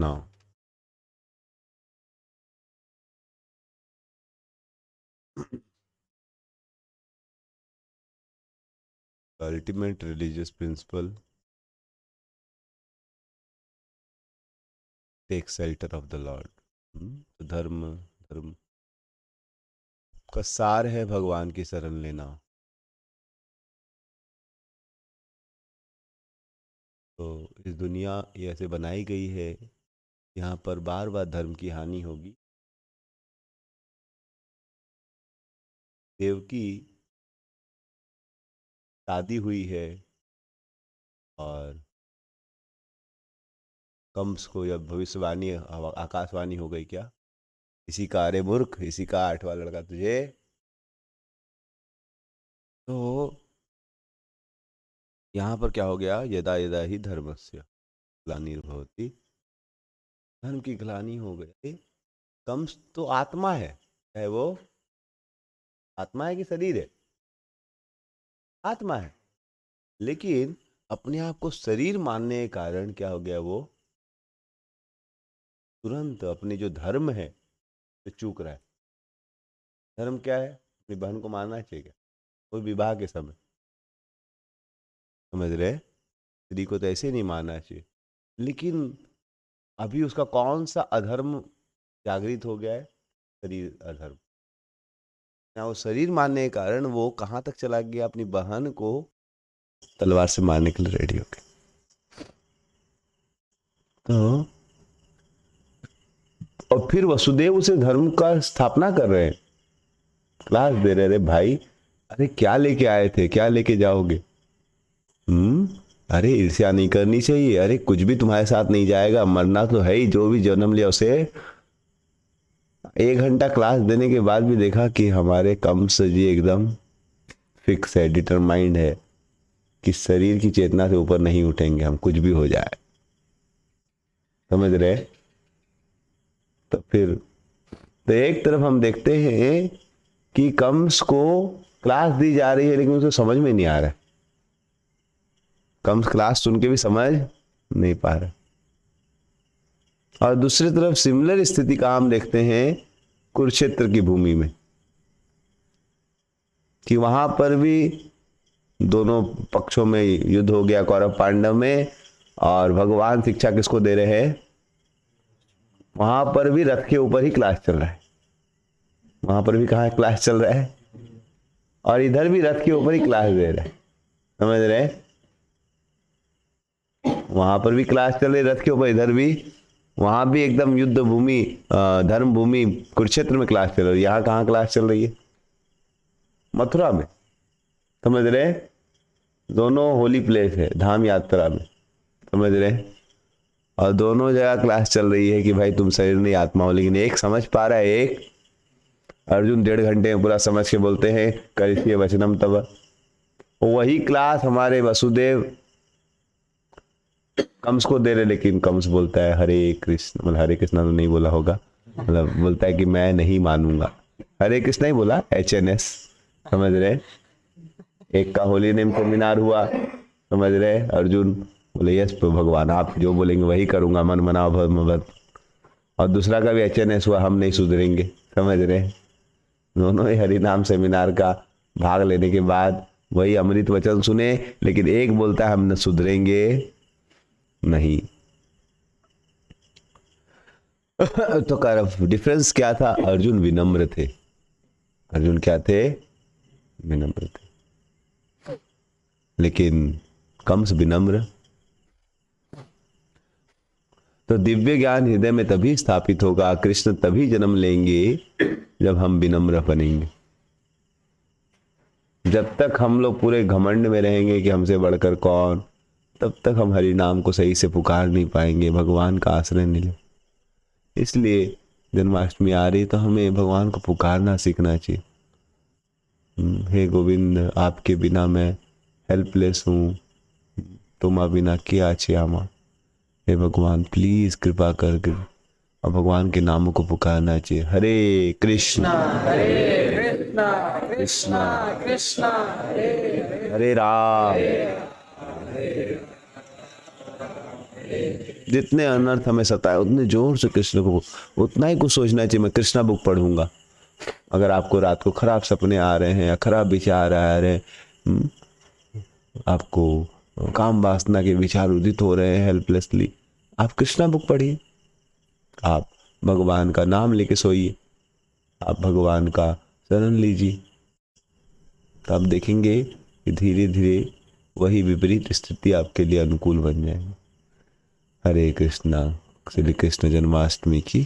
now. The ultimate religious principle takes shelter of the Lord. तो धर्म का सार है भगवान की शरण लेना। तो इस दुनिया ये ऐसे बनाई गई है, यहाँ पर बार बार धर्म की हानि होगी। देवकी शादी हुई है और कंस को जब भविष्यवाणी आकाशवाणी हो गई, क्या इसी का, अरे मूर्ख, इसी का 8वां लड़का तुझे। तो यहाँ पर क्या हो गया, यदा यदा ही धर्मस्य ग्लानिर्भवति, धर्म की ग्लानि हो गई। कंस तो आत्मा है वो आत्मा है कि शरीर है? आत्मा है, लेकिन अपने आप को शरीर मानने के कारण क्या हो गया, वो तुरंत अपनी जो धर्म है तो चूक रहा है। धर्म क्या है? अपनी बहन को मानना चाहिए क्या? कोई विवाह के समय, समझ रहे, स्त्री को तो ऐसे नहीं मानना चाहिए। लेकिन अभी उसका कौन सा अधर्म जागृत हो गया है? शरीर अधर्म। ना वो शरीर मानने के कारण वो कहाँ तक चला गया, अपनी बहन को तलवार से मारने के लिए रेडी हो गया। तो और फिर वसुदेव उसे धर्म का स्थापना कर रहे हैं, क्लास दे रहे। अरे भाई, अरे क्या लेके आए थे, क्या लेके जाओगे? अरे ईर्ष्या नहीं करनी चाहिए। अरे कुछ भी तुम्हारे साथ नहीं जाएगा, मरना तो है ही, जो भी जन्म लिया उसे। 1 घंटा क्लास देने के बाद भी देखा कि हमारे कंस जी एकदम फिक्स है, डिटरमाइंड है कि शरीर की चेतना से ऊपर नहीं उठेंगे हम, कुछ भी हो जाए। समझ रहे? तो फिर तो एक तरफ हम देखते हैं कि कंस को क्लास दी जा रही है, लेकिन उसे समझ में नहीं आ रहा है। कंस क्लास सुन के भी समझ नहीं पा रहा। और दूसरी तरफ सिमिलर स्थिति का हम देखते हैं कुरुक्षेत्र की भूमि में, कि वहां पर भी दोनों पक्षों में युद्ध हो गया, कौरव पांडव में। और भगवान शिक्षा किसको दे रहे हैं? वहां पर भी रथ के ऊपर ही क्लास चल रहा है। वहां पर भी कहाँ क्लास चल रहा है? और इधर भी रथ के ऊपर ही क्लास दे रहा है। समझ रहे? वहां पर भी क्लास चल रही रथ के ऊपर, इधर भी। वहां भी एकदम युद्ध भूमि, धर्म भूमि कुरुक्षेत्र में क्लास चल रही है। यहाँ कहाँ क्लास चल रही है? मथुरा में। समझ रहे? दोनों होली प्लेस है, धाम यात्रा में। समझ रहे? और दोनों जगह क्लास चल रही है कि भाई तुम शरीर नहीं आत्मा हो। लेकिन एक समझ पा रहा है, एक अर्जुन 1.5 घंटे में पूरा समझ के बोलते हैं करिष्ये वचनम तव। वही क्लास हमारे वसुदेव कंस को दे रहे, लेकिन कंस बोलता है हरे कृष्ण, मतलब हरे कृष्णा तो नहीं बोला होगा, मतलब बोलता है कि मैं नहीं मानूंगा। हरे कृष्णा ही बोला, HNS। समझ रहे? एक का होली नेम सेमिनार हुआ, समझ रहे? अर्जुन बोले यस भगवान, आप जो बोलेंगे वही करूंगा, मन मनाओ भव भव। और दूसरा का भी HNS हुआ, हम नहीं सुधरेंगे। समझ रहे? दोनों ही हरि नाम सेमिनार का भाग लेने के बाद वही अमृत वचन सुने, लेकिन एक बोलता है हम न सुधरेंगे नहीं। तो कर डिफरेंस क्या था? अर्जुन विनम्र थे। अर्जुन क्या थे? विनम्र थे। लेकिन कंस विनम्र। तो दिव्य ज्ञान हृदय में तभी स्थापित होगा, कृष्ण तभी जन्म लेंगे जब हम विनम्र बनेंगे। जब तक हम लोग पूरे घमंड में रहेंगे कि हमसे बढ़कर कौन, तब तक हम हरि नाम को सही से पुकार नहीं पाएंगे, भगवान का आश्रय नहीं ले। इसलिए जन्माष्टमी आ रही तो हमें भगवान को पुकारना सीखना चाहिए। हे गोविंद, आपके बिना मैं हेल्पलेस हूँ, तुम बिना क्या छियामा। हे भगवान प्लीज कृपा करके, और भगवान के नामों को पुकारना चाहिए। हरे कृष्णा कृष्णा कृष्णा हरे राम। जितने अनर्थ हमें सताए उतने जोर से कृष्ण को, उतना ही कुछ सोचना चाहिए मैं कृष्णा बुक पढ़ूंगा। अगर आपको रात को खराब सपने आ रहे हैं या खराब विचार आ रहे हैं, आपको काम वासना के विचार उदित हो रहे हैं हेल्पलेसली, आप कृष्णा बुक पढ़िए, आप भगवान का नाम लेके सोइए, आप भगवान का शरण लीजिए। तो आप देखेंगे कि धीरे धीरे वही विपरीत स्थिति आपके लिए अनुकूल बन जाएगी। हरे कृष्णा। श्री कृष्ण जन्माष्टमी की